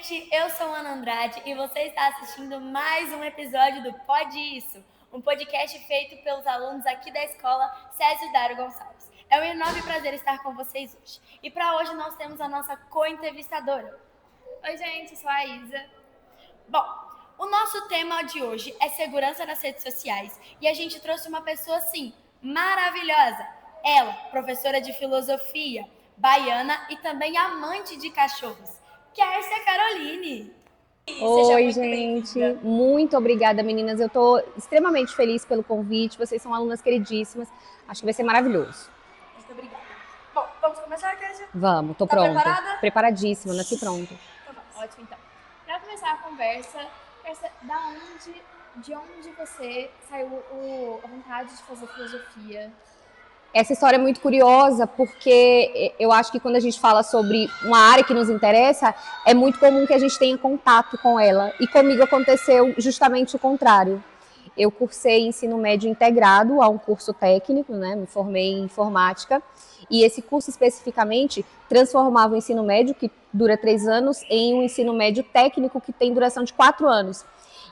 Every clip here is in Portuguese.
gente! Eu sou Ana Andrade e você está assistindo mais um episódio do Pode Isso, um podcast feito pelos alunos aqui da escola Césio Dário Gonçalves. É um enorme prazer estar com vocês hoje. E para hoje nós temos a nossa co-entrevistadora. Oi, gente, eu sou a Isa. Bom, o nosso tema de hoje é segurança nas redes sociais e a gente trouxe uma pessoa assim, maravilhosa. Ela, professora de filosofia, baiana e também amante de cachorros. Kércia Caroline. Oi, gente. Muito obrigada, meninas. Eu estou extremamente feliz pelo convite. Vocês são alunas queridíssimas. Acho que vai ser maravilhoso. Muito obrigada. Bom, vamos começar, Kércia? Vamos, tô pronta. Preparada? Preparadíssima, nasci pronta. Então vamos. Ótimo, então. Para começar a conversa, Kércia, de onde você saiu a vontade de fazer filosofia? Essa história é muito curiosa porque eu acho que quando a gente fala sobre uma área que nos interessa, é muito comum que a gente tenha contato com ela. E comigo aconteceu justamente o contrário. Eu cursei ensino médio integrado a um curso técnico, né? Me formei em informática. E esse curso especificamente transformava o ensino médio, que dura 3 anos, em um ensino médio técnico que tem duração de 4 anos.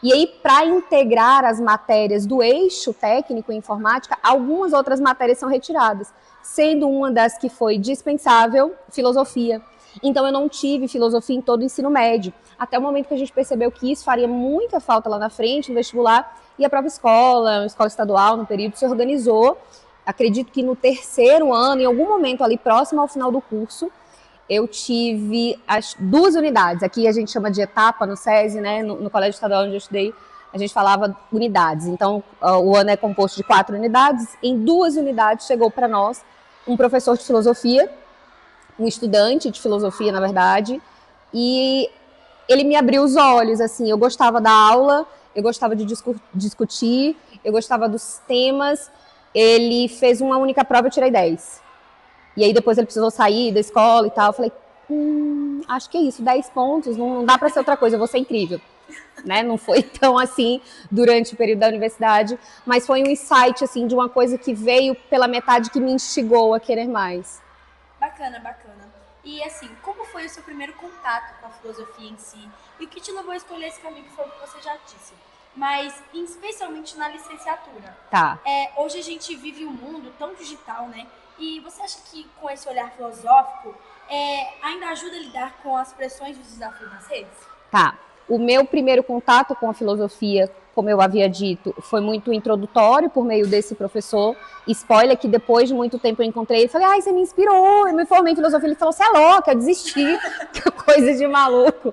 E aí, para integrar as matérias do eixo técnico em informática, algumas outras matérias são retiradas, sendo uma das que foi dispensável, filosofia. Então, eu não tive filosofia em todo o ensino médio, até o momento que a gente percebeu que isso faria muita falta lá na frente, no vestibular, e a própria escola, estadual, no período, se organizou. Acredito que no 3º ano, em algum momento ali próximo ao final do curso, eu tive as 2 unidades. Aqui a gente chama de etapa no SESI, né? No colégio estadual onde eu estudei, a gente falava unidades. Então, o ano é composto de 4 unidades. Em 2 unidades chegou para nós um professor de filosofia, um estudante de filosofia, na verdade, e ele me abriu os olhos, assim. Eu gostava da aula, eu gostava de discutir, eu gostava dos temas. Ele fez uma única prova e eu tirei 10. E aí depois ele precisou sair da escola e tal. Eu falei, acho que é isso, 10 pontos, não dá para ser outra coisa, eu vou ser incrível. Né? Não foi tão assim durante o período da universidade, mas foi um insight assim, de uma coisa que veio pela metade que me instigou a querer mais. Bacana, bacana. E assim, como foi o seu primeiro contato com a filosofia em si? E o que te levou a escolher esse caminho que foi o que você já disse? Mas especialmente na licenciatura. Tá. Hoje a gente vive um mundo tão digital, né? E você acha que com esse olhar filosófico ainda ajuda a lidar com as pressões e os desafios nas redes? Tá. O meu primeiro contato com a filosofia, como eu havia dito, foi muito introdutório por meio desse professor. Spoiler que depois de muito tempo eu encontrei ele e falei, você me inspirou, eu me formei em filosofia. Ele falou, você é louca, eu desisti, coisa de maluco.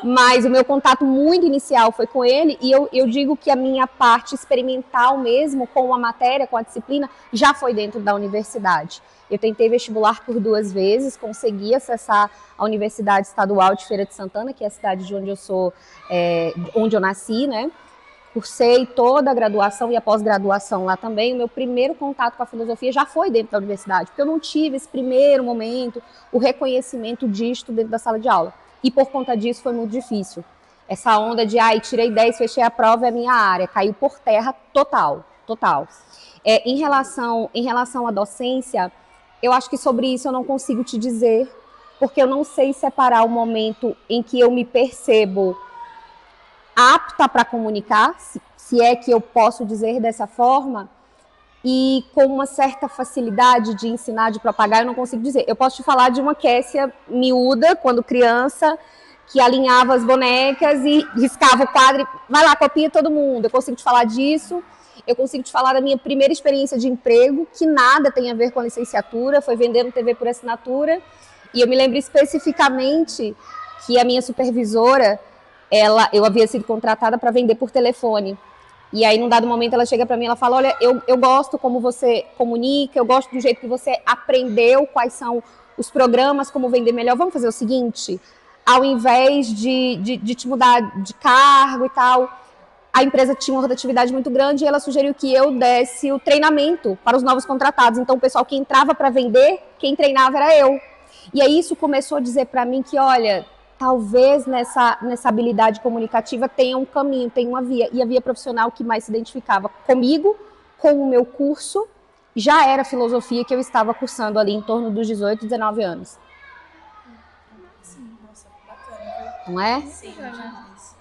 Mas o meu contato muito inicial foi com ele e eu digo que a minha parte experimental mesmo com a matéria, com a disciplina, já foi dentro da universidade. Eu tentei vestibular por 2 vezes, consegui acessar a Universidade Estadual de Feira de Santana, que é a cidade de onde eu sou, onde eu nasci, né? Cursei toda a graduação e a pós-graduação lá também. O meu primeiro contato com a filosofia já foi dentro da universidade, porque eu não tive esse primeiro momento, o reconhecimento disto dentro da sala de aula. E por conta disso foi muito difícil. Essa onda de, tirei 10, fechei a prova, é a minha área, caiu por terra total. Em relação à docência, eu acho que sobre isso eu não consigo te dizer, porque eu não sei separar o momento em que eu me percebo apta para comunicar, se é que eu posso dizer dessa forma, e com uma certa facilidade de ensinar, de propagar, eu não consigo dizer. Eu posso te falar de uma Kércia miúda, quando criança, que alinhava as bonecas e riscava o quadro e vai lá, copia todo mundo. Eu consigo te falar disso. Eu consigo te falar da minha primeira experiência de emprego, que nada tem a ver com a licenciatura, foi vendendo TV por assinatura. E eu me lembro especificamente que a minha supervisora, eu havia sido contratada para vender por telefone. E aí, num dado momento, ela chega para mim e ela fala, olha, eu gosto como você comunica, eu gosto do jeito que você aprendeu, quais são os programas, como vender melhor. Vamos fazer o seguinte, ao invés de te mudar de cargo e tal, a empresa tinha uma rotatividade muito grande e ela sugeriu que eu desse o treinamento para os novos contratados. Então, o pessoal que entrava para vender, quem treinava era eu. E aí isso começou a dizer para mim que, olha, talvez nessa habilidade comunicativa tenha um caminho, tenha uma via. E a via profissional que mais se identificava comigo, com o meu curso, já era filosofia que eu estava cursando ali em torno dos 18, 19 anos. Sim, nossa, bacana. não é? Sim, eu já fiz.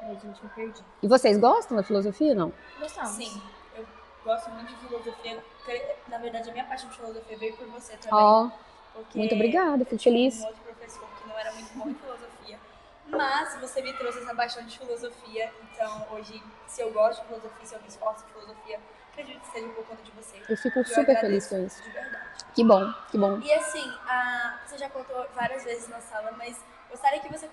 Peraí, gente, me perdi. E vocês gostam da filosofia, não? Gostamos. Sim, eu gosto muito de filosofia. Na verdade, a minha paixão de filosofia veio por você também. Ó, Porque muito obrigada, fico eu tinha feliz. um outro professor que não era muito bom em filosofia. Mas você me trouxe essa paixão de filosofia. Então, hoje, se eu gosto de filosofia, se eu me esforço de filosofia, acredito que seja por conta de você. Eu fico Eu super feliz agradeço, com isso. de verdade. Que bom, que bom. E assim, você já contou várias vezes na sala, mas gostaria que você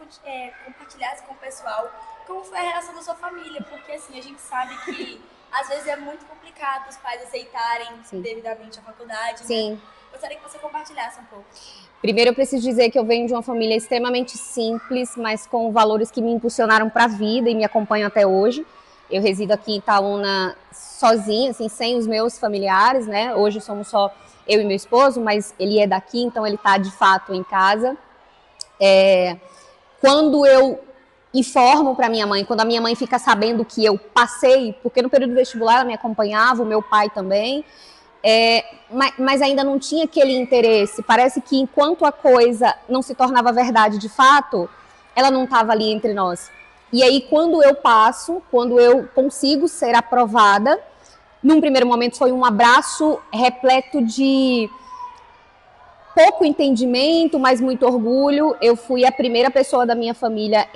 compartilhasse com o pessoal como foi a relação da sua família, porque assim, a gente sabe que às vezes é muito complicado os pais aceitarem devidamente a faculdade, Sim. né? Gostaria que você compartilhasse um pouco. Primeiro eu preciso dizer que eu venho de uma família extremamente simples, mas com valores que me impulsionaram para a vida e me acompanham até hoje. Eu resido aqui em Itaúna sozinha, assim, sem os meus familiares, né? Hoje somos só eu e meu esposo, mas ele é daqui, então ele está de fato em casa. Quando eu informo para minha mãe, quando a minha mãe fica sabendo que eu passei, porque no período vestibular ela me acompanhava, o meu pai também, mas ainda não tinha aquele interesse. Parece que enquanto a coisa não se tornava verdade de fato, ela não estava ali entre nós. E aí quando eu passo, quando eu consigo ser aprovada, num primeiro momento foi um abraço repleto de pouco entendimento, mas muito orgulho. Eu fui a primeira pessoa da minha família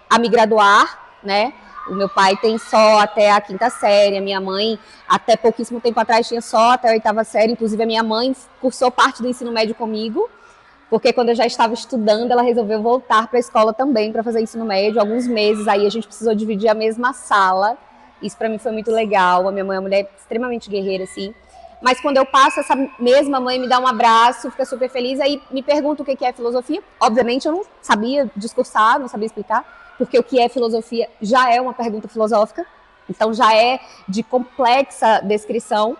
a me graduar, né? O meu pai tem só até a 5ª série, a minha mãe até pouquíssimo tempo atrás tinha só até a 8ª série, inclusive a minha mãe cursou parte do ensino médio comigo, porque quando eu já estava estudando, ela resolveu voltar para a escola também para fazer ensino médio, alguns meses, aí a gente precisou dividir a mesma sala. Isso para mim foi muito legal. A minha mãe é uma mulher extremamente guerreira, assim. Mas quando eu passo, essa mesma mãe me dá um abraço, fica super feliz, aí me pergunta o que é filosofia. Obviamente eu não sabia discursar, não sabia explicar, porque o que é filosofia já é uma pergunta filosófica, então já é de complexa descrição.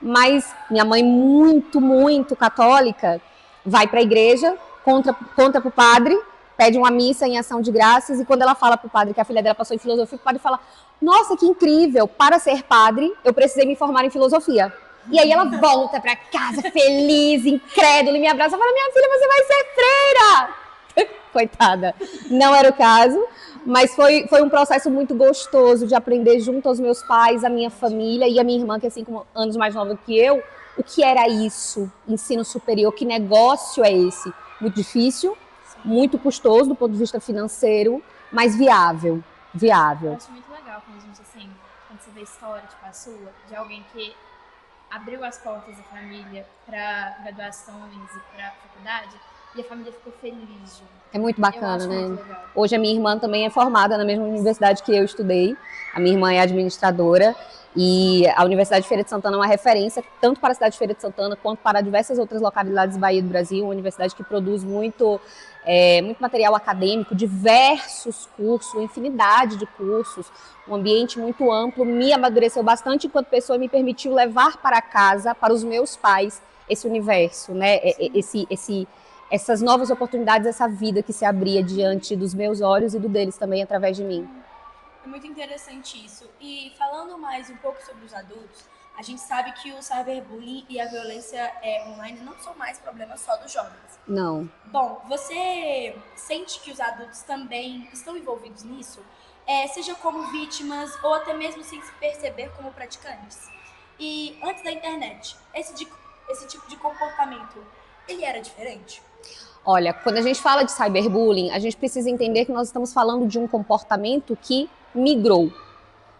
Mas minha mãe, muito, muito católica, vai para a igreja, conta para o padre, pede uma missa em ação de graças, e quando ela fala para o padre que a filha dela passou em filosofia, o padre fala: nossa, que incrível, para ser padre, eu precisei me formar em filosofia. E aí ela volta para casa feliz, incrédula, e me abraça e fala: minha filha, você vai ser freira! Coitada, não era o caso, mas foi um processo muito gostoso de aprender junto aos meus pais, a minha família e a minha irmã, que é 5 anos mais nova que eu, o que era isso, ensino superior, que negócio é esse? Muito difícil, muito custoso do ponto de vista financeiro, mas viável. Eu acho muito legal quando a gente, assim, quando você vê história, tipo a sua, de alguém que abriu as portas da família para graduações e para faculdade, e a família ficou feliz junto. É muito bacana, né? Muito legal. Hoje a minha irmã também é formada na mesma universidade que eu estudei. A minha irmã é administradora e a Universidade de Feira de Santana é uma referência tanto para a cidade de Feira de Santana quanto para diversas outras localidades da Bahia do Brasil. Uma universidade que produz muito material acadêmico, diversos cursos, uma infinidade de cursos, um ambiente muito amplo. Me amadureceu bastante enquanto pessoa e me permitiu levar para casa, para os meus pais, esse universo, né? Essas novas oportunidades, essa vida que se abria diante dos meus olhos e do deles também, através de mim. É muito interessante isso. E falando mais um pouco sobre os adultos, a gente sabe que o cyberbullying e a violência online não são mais problemas só dos jovens. Não. Bom, você sente que os adultos também estão envolvidos nisso? Seja como vítimas ou até mesmo sem se perceber como praticantes? E antes da internet, esse tipo de comportamento, ele era diferente? Olha, quando a gente fala de cyberbullying, a gente precisa entender que nós estamos falando de um comportamento que migrou.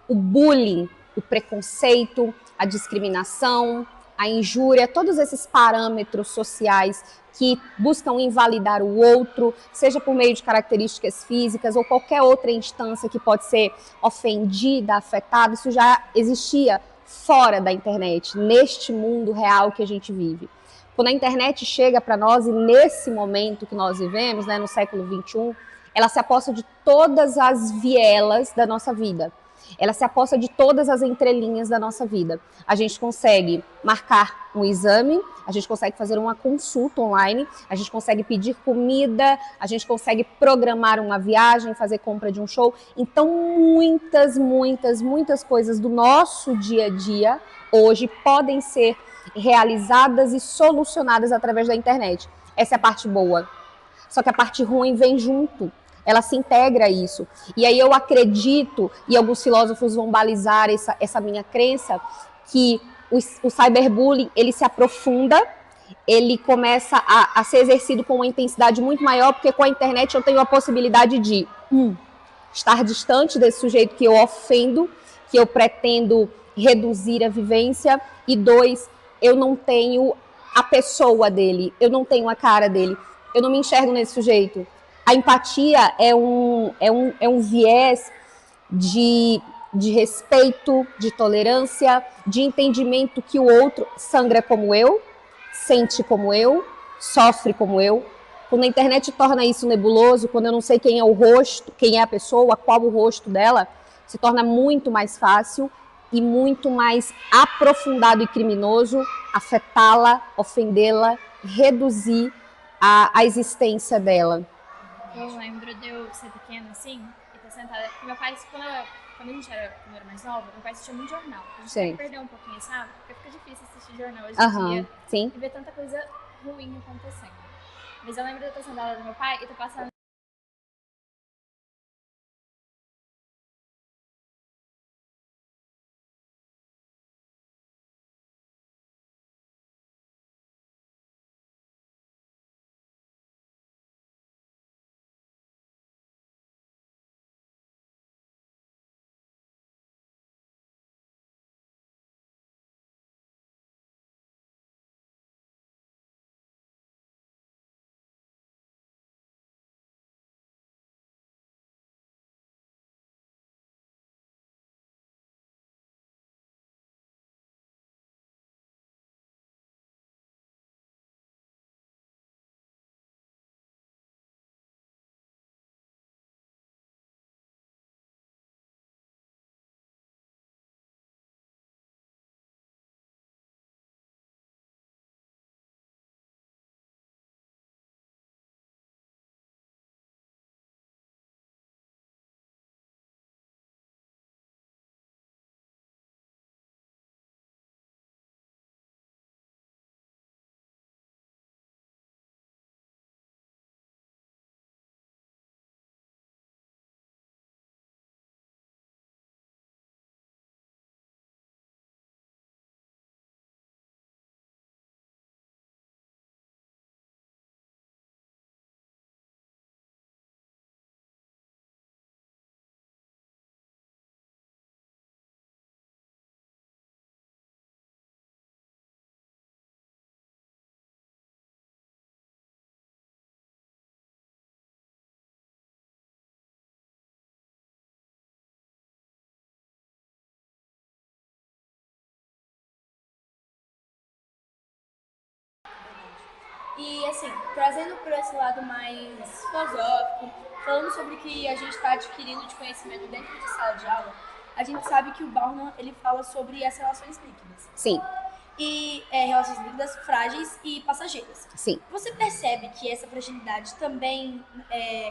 O bullying, o preconceito, a discriminação, a injúria, todos esses parâmetros sociais que buscam invalidar o outro, seja por meio de características físicas ou qualquer outra instância que pode ser ofendida, afetada, isso já existia fora da internet, neste mundo real que a gente vive. Quando a internet chega para nós, e nesse momento que nós vivemos, né, no século XXI, ela se aposta de todas as vielas da nossa vida. Ela se aposta de todas as entrelinhas da nossa vida. A gente consegue marcar um exame, a gente consegue fazer uma consulta online, a gente consegue pedir comida, a gente consegue programar uma viagem, fazer compra de um show. Então, muitas, muitas, muitas coisas do nosso dia a dia hoje podem ser realizadas e solucionadas através da internet. Essa é a parte boa. só que a parte ruim vem junto. Ela se integra a isso. E aí eu acredito, e alguns filósofos vão balizar essa minha crença, que o cyberbullying, ele se aprofunda, ele começa a ser exercido com uma intensidade muito maior, porque com a internet eu tenho a possibilidade de, estar distante desse sujeito que eu ofendo, que eu pretendo reduzir a vivência, e 2, eu não tenho a pessoa dele, eu não tenho a cara dele, eu não me enxergo nesse sujeito. A empatia é um viés de respeito, de tolerância, de entendimento que o outro sangra como eu, sente como eu, sofre como eu. Quando a internet torna isso nebuloso, quando eu não sei quem é o rosto, quem é a pessoa, qual o rosto dela, se torna muito mais fácil e muito mais aprofundado e criminoso afetá-la, ofendê-la, reduzir a existência dela. Eu lembro de eu ser pequena, assim, e estar sentada. Meu pai, quando eu era mais nova, meu pai assistia muito jornal. A gente tem que perder um pouquinho, sabe? Porque fica difícil assistir jornal hoje em dia. Sim. E ver tanta coisa ruim acontecendo. Mas eu lembro de eu estar sentada do meu pai e tô passando. E assim, trazendo para esse lado mais filosófico, falando sobre o que a gente está adquirindo de conhecimento dentro de sala de aula, a gente sabe que o Bauman, ele fala sobre as relações líquidas. Sim. E relações líquidas frágeis e passageiras. Sim. Você percebe que essa fragilidade também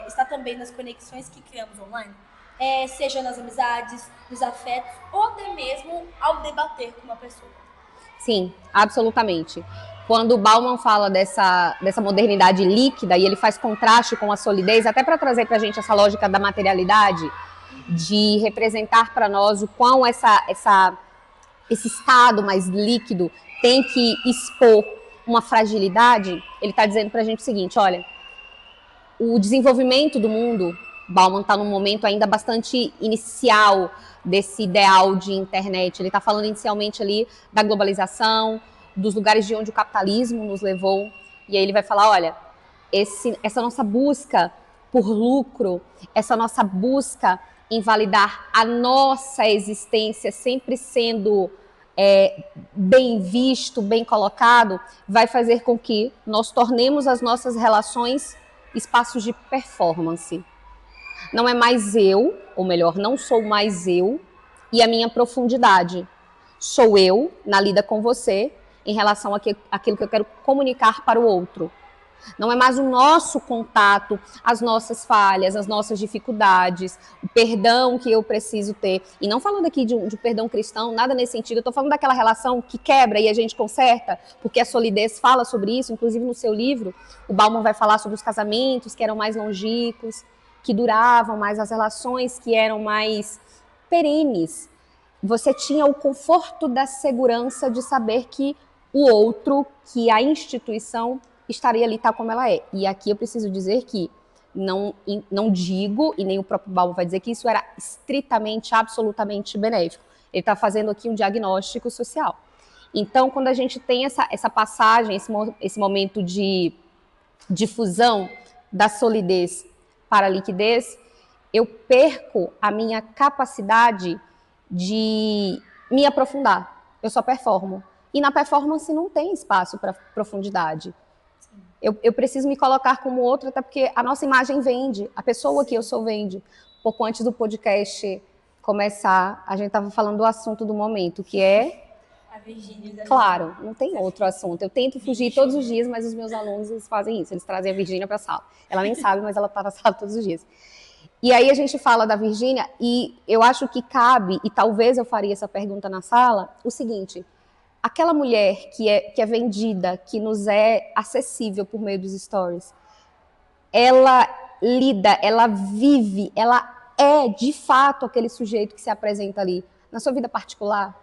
está também nas conexões que criamos online? Seja nas amizades, nos afetos, ou até mesmo ao debater com uma pessoa. Sim, absolutamente. Quando o Bauman fala dessa modernidade líquida e ele faz contraste com a solidez, até para trazer para a gente essa lógica da materialidade, de representar para nós o quão esse estado mais líquido tem que expor uma fragilidade, ele está dizendo para a gente o seguinte, olha, o desenvolvimento do mundo, Bauman está num momento ainda bastante inicial desse ideal de internet, ele está falando inicialmente ali da globalização, dos lugares de onde o capitalismo nos levou, e aí ele vai falar, olha, essa nossa busca por lucro, essa nossa busca em validar a nossa existência sempre sendo bem visto, bem colocado, vai fazer com que nós tornemos as nossas relações espaços de performance. Não é mais eu, ou melhor, não sou mais eu e a minha profundidade. Sou eu na lida com você em relação àquilo que eu quero comunicar para o outro. Não é mais o nosso contato, as nossas falhas, as nossas dificuldades, o perdão que eu preciso ter. E não falando aqui de um perdão cristão, nada nesse sentido. Eu estou falando daquela relação que quebra e a gente conserta, porque a solidez fala sobre isso. Inclusive no seu livro, o Bauman vai falar sobre os casamentos que eram mais longínquos, que duravam mais, as relações que eram mais perenes. Você tinha o conforto da segurança de saber que o outro, que a instituição estaria ali tal como ela é. E aqui eu preciso dizer que não digo, e nem o próprio Bauman vai dizer que isso era estritamente, absolutamente benéfico. Ele está fazendo aqui um diagnóstico social. Então, quando a gente tem essa passagem, esse momento de difusão da solidez para a liquidez, eu perco a minha capacidade de me aprofundar. Eu só performo. E na performance não tem espaço para profundidade. Eu preciso me colocar como outro, até porque a nossa imagem vende, a pessoa que eu sou vende. Pouco antes do podcast começar, a gente estava falando do assunto do momento, que é... A Virgínia. Claro, não tem outro assunto. Eu tento fugir todos os dias, mas os meus alunos eles fazem isso. Eles trazem a Virgínia para a sala. Ela nem sabe, mas ela está na sala todos os dias. E aí a gente fala da Virgínia e eu acho que cabe, e talvez eu faria essa pergunta na sala, o seguinte: aquela mulher que é vendida, que nos é acessível por meio dos stories, ela lida, ela vive, ela é de fato aquele sujeito que se apresenta ali na sua vida particular?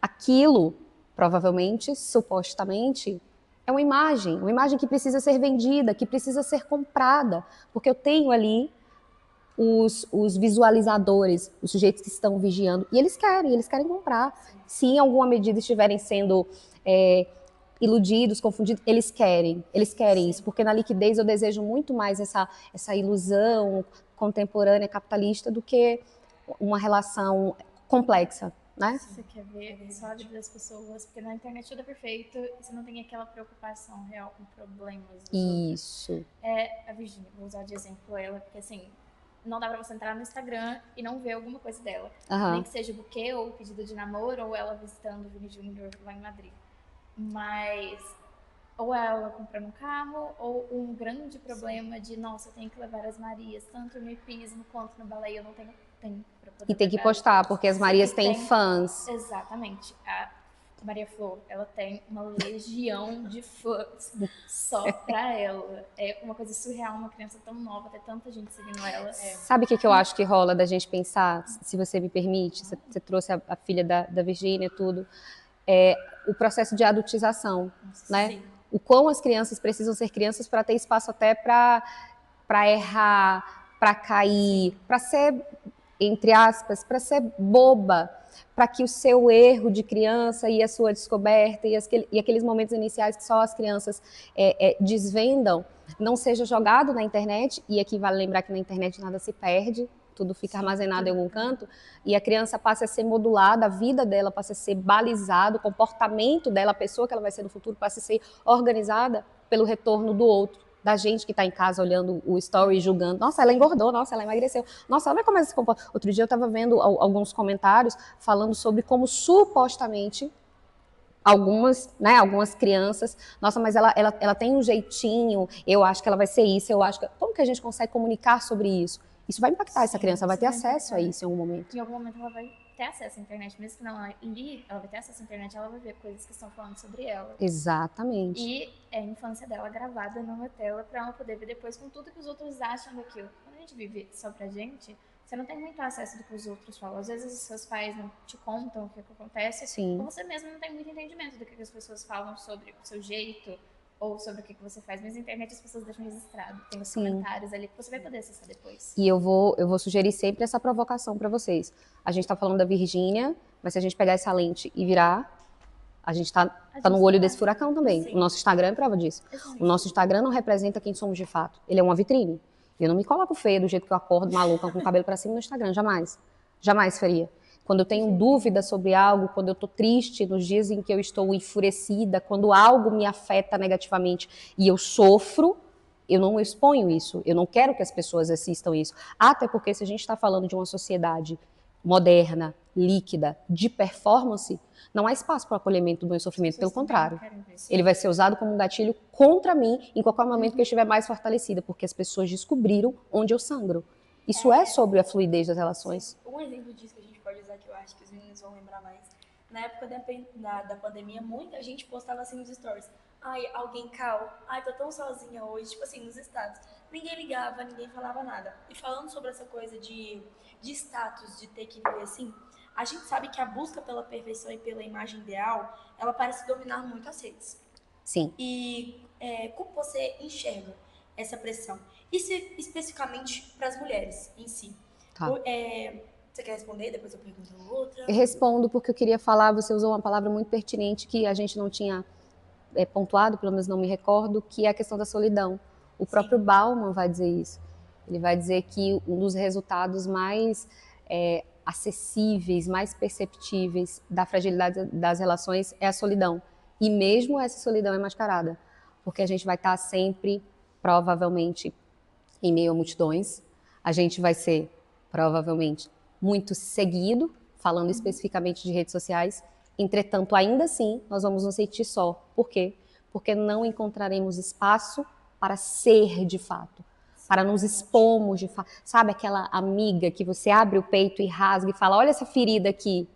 Aquilo, provavelmente, supostamente, é uma imagem que precisa ser vendida, que precisa ser comprada, porque eu tenho ali os visualizadores, os sujeitos que estão vigiando, e eles querem comprar. Se em alguma medida estiverem sendo iludidos, confundidos, eles querem isso, porque na liquidez eu desejo muito mais essa ilusão contemporânea capitalista do que uma relação complexa. Né? Você quer ver só a vida das pessoas, porque na internet tudo é perfeito e você não tem aquela preocupação real com problemas. Isso. A Virgínia, vou usar de exemplo ela, porque assim, não dá pra você entrar no Instagram e não ver alguma coisa dela. Nem que seja buquê ou pedido de namoro, ou ela visitando o Vini Júnior lá em Madrid. Mas, ou ela comprando um carro, ou um grande problema de, nossa, eu tenho que levar as Marias, tanto no hipismo quanto no balé, eu não tenho pra poder e tem que levar. postar, porque as Marias têm fãs. Exatamente. A Maria Flor, ela tem uma legião de fãs só pra ela. É uma coisa surreal, uma criança tão nova, ter tanta gente seguindo ela. Sabe o que eu acho que rola da gente pensar, se você me permite? Você trouxe a filha da Virgínia, tudo. O processo de adultização, né? Sim. O quão as crianças precisam ser crianças para ter espaço até para errar, para cair, para ser, entre aspas, para ser boba, para que o seu erro de criança e a sua descoberta e aqueles momentos iniciais que só as crianças desvendam, não seja jogado na internet. E aqui vale lembrar que na internet nada se perde, tudo fica armazenado em algum canto, e a criança passa a ser modulada, a vida dela passa a ser balizada, o comportamento dela, a pessoa que ela vai ser no futuro, passa a ser organizada pelo retorno do outro, da gente que está em casa olhando o story, julgando, nossa, ela engordou, nossa, ela emagreceu, nossa, olha como ela se comporta. Outro dia eu estava vendo alguns comentários falando sobre como supostamente algumas crianças, nossa, mas ela tem um jeitinho, eu acho que ela vai ser isso, eu acho que... Como que a gente consegue comunicar sobre isso? Isso vai impactar essa criança, ela vai ter acesso a isso em algum momento. Em algum momento ela vai ter acesso à internet, mesmo que não li, ela vai ter acesso à internet, ela vai ver coisas que estão falando sobre ela. Exatamente. E é a infância dela gravada numa tela pra ela poder ver depois com tudo que os outros acham daquilo. Quando a gente vive só pra gente, você não tem muito acesso do que os outros falam. Às vezes os seus pais não te contam o que acontece. Sim. Ou você mesmo não tem muito entendimento do que as pessoas falam sobre o seu jeito, ou sobre o que você faz, mas na internet as pessoas deixam registrado. Tem os comentários ali que você vai poder acessar depois. E eu vou sugerir sempre essa provocação para vocês. A gente tá falando da Virgínia, mas se a gente pegar essa lente e virar, a gente tá no olho desse furacão também. Sim. O nosso Instagram é prova disso. O nosso Instagram não representa quem somos de fato. Ele é uma vitrine. Eu não me coloco feia do jeito que eu acordo, maluca, com o cabelo para cima no Instagram. Jamais. Jamais faria. Quando eu tenho dúvida sobre algo, quando eu estou triste, nos dias em que eu estou enfurecida, quando algo me afeta negativamente e eu sofro, eu não exponho isso. Eu não quero que as pessoas assistam isso. Até porque se a gente está falando de uma sociedade moderna, líquida, de performance, não há espaço para o acolhimento do meu sofrimento, pelo contrário. Ele vai ser usado como um gatilho contra mim em qualquer momento que eu estiver mais fortalecida, porque as pessoas descobriram onde eu sangro. Isso é sobre a fluidez das relações. Um exemplo disso que a gente pode usar, que eu acho que os meninos vão lembrar mais, na época da pandemia, muita gente postava assim nos stories: ai, alguém cal, ai, tô tão sozinha hoje, tipo assim, nos status. Ninguém ligava, ninguém falava nada. E falando sobre essa coisa de status, de ter que viver assim, a gente sabe que a busca pela perfeição e pela imagem ideal, ela parece dominar muito as redes. Sim. E como você enxerga essa pressão? Isso especificamente para as mulheres em si. Tá. Você quer responder? Depois eu pergunto outra. Eu respondo porque eu queria falar, você usou uma palavra muito pertinente que a gente não tinha pontuado, pelo menos não me recordo, que é a questão da solidão. O próprio Bauman vai dizer isso. Ele vai dizer que um dos resultados mais acessíveis, mais perceptíveis da fragilidade das relações é a solidão. E mesmo essa solidão é mascarada, porque a gente vai estar sempre, provavelmente, em meio a multidões. A gente vai ser, provavelmente, muito seguido, falando especificamente de redes sociais. Entretanto, ainda assim, nós vamos nos sentir só. Por quê? Porque não encontraremos espaço para ser de fato, para nos expormos de fato. Sabe aquela amiga que você abre o peito e rasga e fala: olha essa ferida aqui,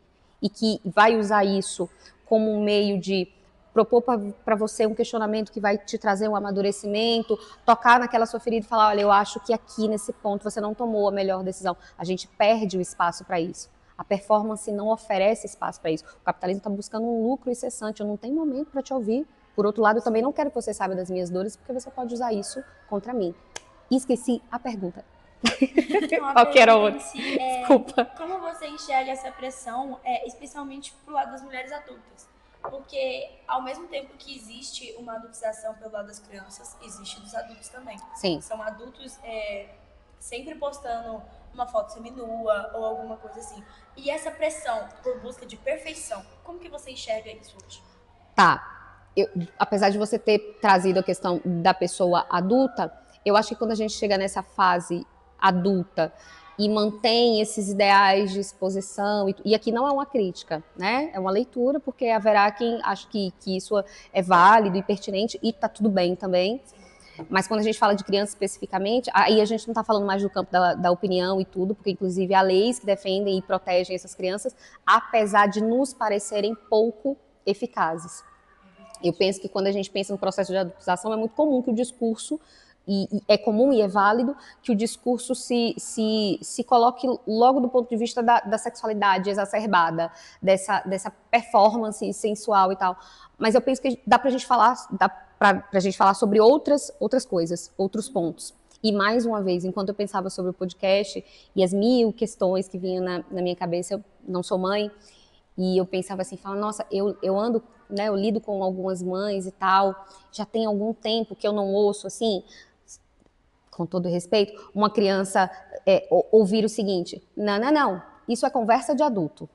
e que vai usar isso como um meio de propor para você um questionamento que vai te trazer um amadurecimento, tocar naquela sua ferida e falar: olha, eu acho que aqui nesse ponto você não tomou a melhor decisão. A gente perde o espaço para isso. A performance não oferece espaço para isso. O capitalismo está buscando um lucro incessante. Eu não tenho momento para te ouvir. Por outro lado, eu também não quero que você saiba das minhas dores, porque você pode usar isso contra mim. E esqueci a pergunta. Qual que era a outra? Desculpa. Como você enxerga essa pressão, especialmente pro lado das mulheres adultas? Porque, ao mesmo tempo que existe uma adultização pelo lado das crianças, existe dos adultos também. Sim. São adultos sempre postando uma foto seminua ou alguma coisa assim. E essa pressão por busca de perfeição, como que você enxerga isso hoje? Tá. Apesar de você ter trazido a questão da pessoa adulta, eu acho que quando a gente chega nessa fase adulta e mantém esses ideais de exposição, e aqui não é uma crítica, né? É uma leitura, porque haverá quem acha que isso é válido e pertinente, e tá tudo bem também. Mas quando a gente fala de criança especificamente, aí a gente não está falando mais do campo da opinião e tudo, porque inclusive há leis que defendem e protegem essas crianças, apesar de nos parecerem pouco eficazes. Eu penso que quando a gente pensa no processo de adultização, é muito comum que o discurso, e é comum e é válido, que o discurso se coloque logo do ponto de vista da sexualidade exacerbada, dessa performance sensual e tal. Mas eu penso que dá pra gente falar sobre outras coisas, outros pontos. E mais uma vez, enquanto eu pensava sobre o podcast e as 1000 questões que vinham na minha cabeça, eu não sou mãe, e eu pensava assim, nossa, eu ando, né, eu lido com algumas mães e tal, já tem algum tempo que eu não ouço, assim, com todo respeito, uma criança ouvir o seguinte: não, isso é conversa de adulto.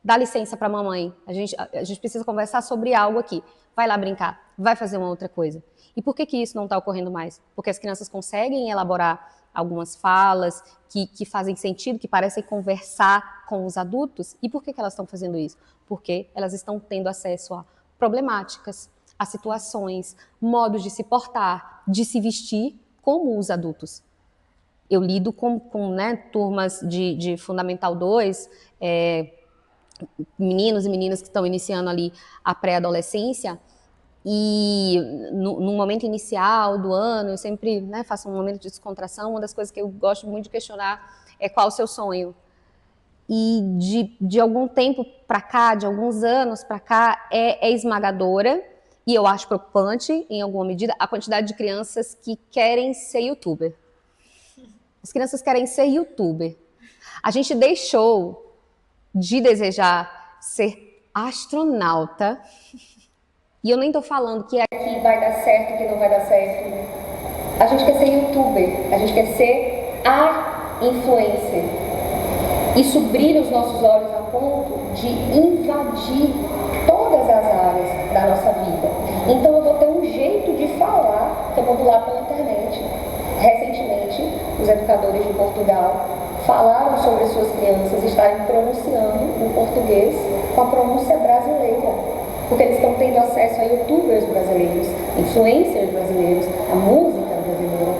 Dá licença para a mamãe, a gente precisa conversar sobre algo aqui. Vai lá brincar, vai fazer uma outra coisa. E por que isso não está ocorrendo mais? Porque as crianças conseguem elaborar algumas falas que fazem sentido, que parecem conversar com os adultos. E por que elas estão fazendo isso? Porque elas estão tendo acesso a problemáticas, a situações, modos de se portar, de se vestir como os adultos. Eu lido com turmas de Fundamental 2, meninos e meninas que estão iniciando ali a pré-adolescência, e no momento inicial do ano, eu sempre faço um momento de descontração. Uma das coisas que eu gosto muito de questionar é qual o seu sonho. E de algum tempo para cá, de alguns anos para cá, é esmagadora, e eu acho preocupante, em alguma medida, a quantidade de crianças que querem ser youtuber. As crianças querem ser youtuber. A gente deixou de desejar ser astronauta. E eu nem tô falando que aqui vai dar certo, que não vai dar certo. A gente quer ser youtuber, a gente quer ser a influencer. Isso brilha os nossos olhos a ponto de invadir todas as áreas da nossa vida. Então eu vou ter um jeito de falar que eu vou doar pela internet. Recentemente, os educadores de Portugal falaram sobre suas crianças estarem pronunciando o português com a pronúncia brasileira, porque eles estão tendo acesso a youtubers brasileiros, influencers brasileiros, a música brasileira.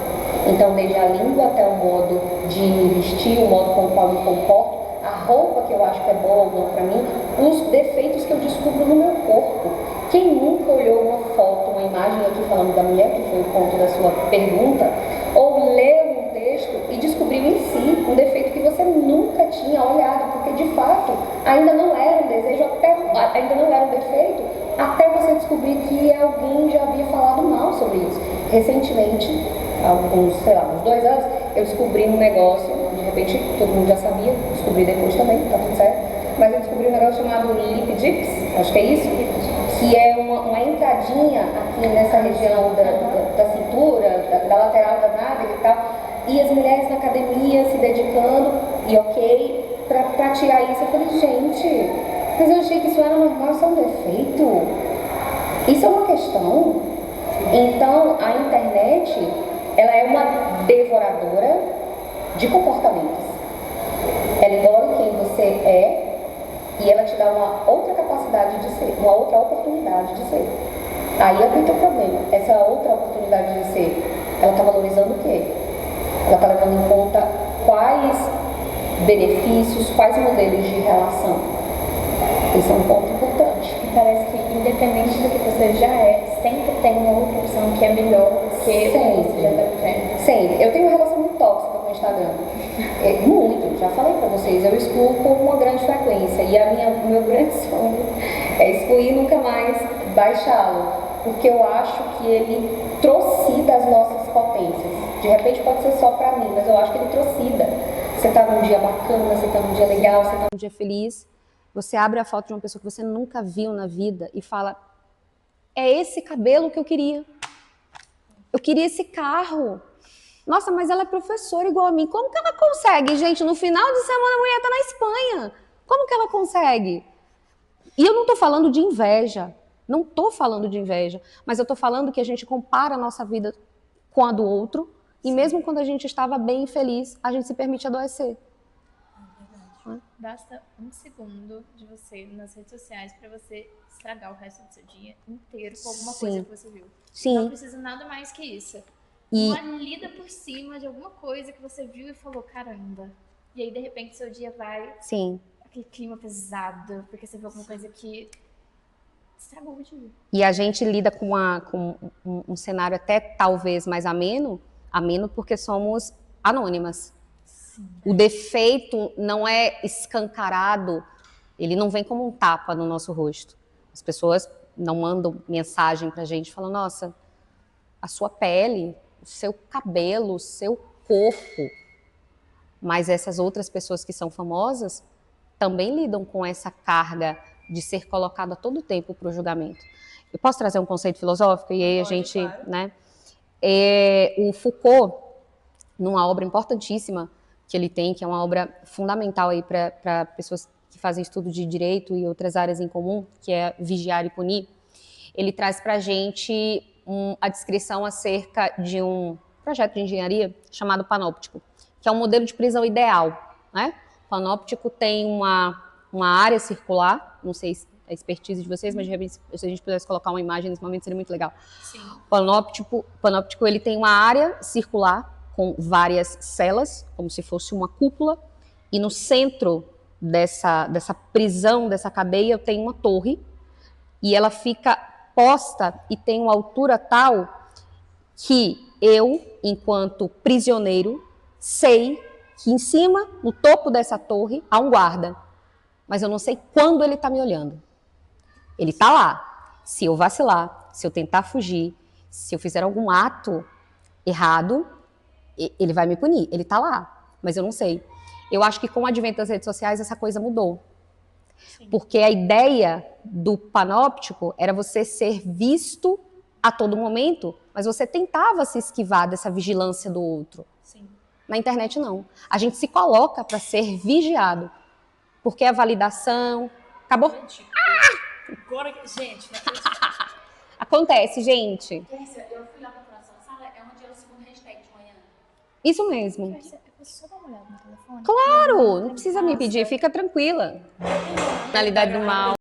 Então, desde a língua até o modo de me vestir, o modo com o qual me comporto, a roupa que eu acho que é boa ou não para mim, os defeitos que eu descubro no meu corpo. Quem nunca olhou uma foto, uma imagem aqui falando da mulher, que foi o ponto da sua pergunta, ou leu um texto e descobriu em si um defeito que você nunca tinha olhado, porque de fato ainda não era um desejo, ainda não era um defeito, até você descobrir que alguém já havia falado mal sobre isso. Recentemente, há uns 2 anos, eu descobri um negócio, de repente todo mundo já sabia, descobri depois também, tá tudo certo, mas eu descobri um negócio chamado Lip Dips, acho que é isso, que é uma entradinha aqui nessa região da cintura, da lateral da nádega e tal, e as mulheres na academia se dedicando, e ok, pra tirar isso. Eu falei, gente, mas eu achei que isso era normal, isso é um defeito, isso é uma questão. Então, a internet, ela é uma devoradora de comportamentos. Ela engole quem você é e ela te dá uma outra capacidade de ser, uma outra oportunidade de ser. Aí é o teu problema. Essa outra oportunidade de ser, ela está valorizando o quê? Ela está levando em conta quais benefícios, quais modelos de relação. Esse é um ponto importante. E parece que, independente do que você já é, sempre tem uma outra opção que é melhor do que o que você já está vivendo. Sempre. Eu tenho uma relação muito tóxica com o Instagram. Muito, já falei pra vocês, eu excluo com uma grande frequência. E o meu grande sonho é excluir e nunca mais baixá-lo. Porque eu acho que ele trocida as nossas potências. De repente pode ser só pra mim, mas eu acho que ele trocida. Você tá num dia bacana, você tá num dia legal, você tá Um dia feliz, você abre a foto de uma pessoa que você nunca viu na vida e fala: é esse cabelo que eu queria. Eu queria esse carro. Nossa, mas ela é professora igual a mim. Como que ela consegue, gente? No final de semana a mulher tá na Espanha. Como que ela consegue? E eu não tô falando de inveja. Não tô falando de inveja. Mas eu tô falando que a gente compara a nossa vida com a do outro. E mesmo quando a gente estava bem e feliz, a gente se permite adoecer. Basta um segundo de você nas redes sociais para você estragar o resto do seu dia inteiro com alguma coisa que você viu. Sim. Não precisa nada mais que isso. Uma lida por cima de alguma coisa que você viu e falou, caramba. E aí, de repente, seu dia vai... Sim. Aquele clima pesado, porque você viu alguma coisa que estragou o dia. E a gente lida com um cenário até talvez mais ameno porque somos anônimas. O defeito não é escancarado, ele não vem como um tapa no nosso rosto. As pessoas não mandam mensagem pra gente falando, nossa, a sua pele, o seu cabelo, o seu corpo. Mas essas outras pessoas que são famosas também lidam com essa carga de ser colocada todo tempo para o julgamento. Eu posso trazer um conceito filosófico? E aí a gente, claro, né? O Foucault, numa obra importantíssima que ele tem, que é uma obra fundamental aí para pessoas que fazem estudo de direito e outras áreas em comum, que é Vigiar e Punir, ele traz para a gente a descrição acerca de um projeto de engenharia chamado panóptico, que é um modelo de prisão ideal, né? O panóptico tem uma área circular, não sei a expertise de vocês, mas de repente, se a gente pudesse colocar uma imagem nesse momento, seria muito legal. Sim. O panóptico ele tem uma área circular com várias celas, como se fosse uma cúpula, e no centro dessa prisão, dessa cadeia, tem uma torre, e ela fica posta e tem uma altura tal que eu, enquanto prisioneiro, sei que em cima, no topo dessa torre, há um guarda, mas eu não sei quando ele está me olhando. Ele está lá. Se eu vacilar, se eu tentar fugir, se eu fizer algum ato errado, ele vai me punir. Ele está lá, mas eu não sei. Eu acho que com o advento das redes sociais essa coisa mudou. Sim. Porque a ideia do panóptico era você ser visto a todo momento, mas você tentava se esquivar dessa vigilância do outro. Sim. Na internet não. A gente se coloca para ser vigiado. Porque a validação... Acabou? Agora, gente, acontece, gente. Eu fui lá pra próxima sala, é onde é o segundo hashtag de manhã. Isso mesmo. Posso só dar uma olhada no telefone? Claro, não precisa me pedir, fica tranquila. Finalidade do mal.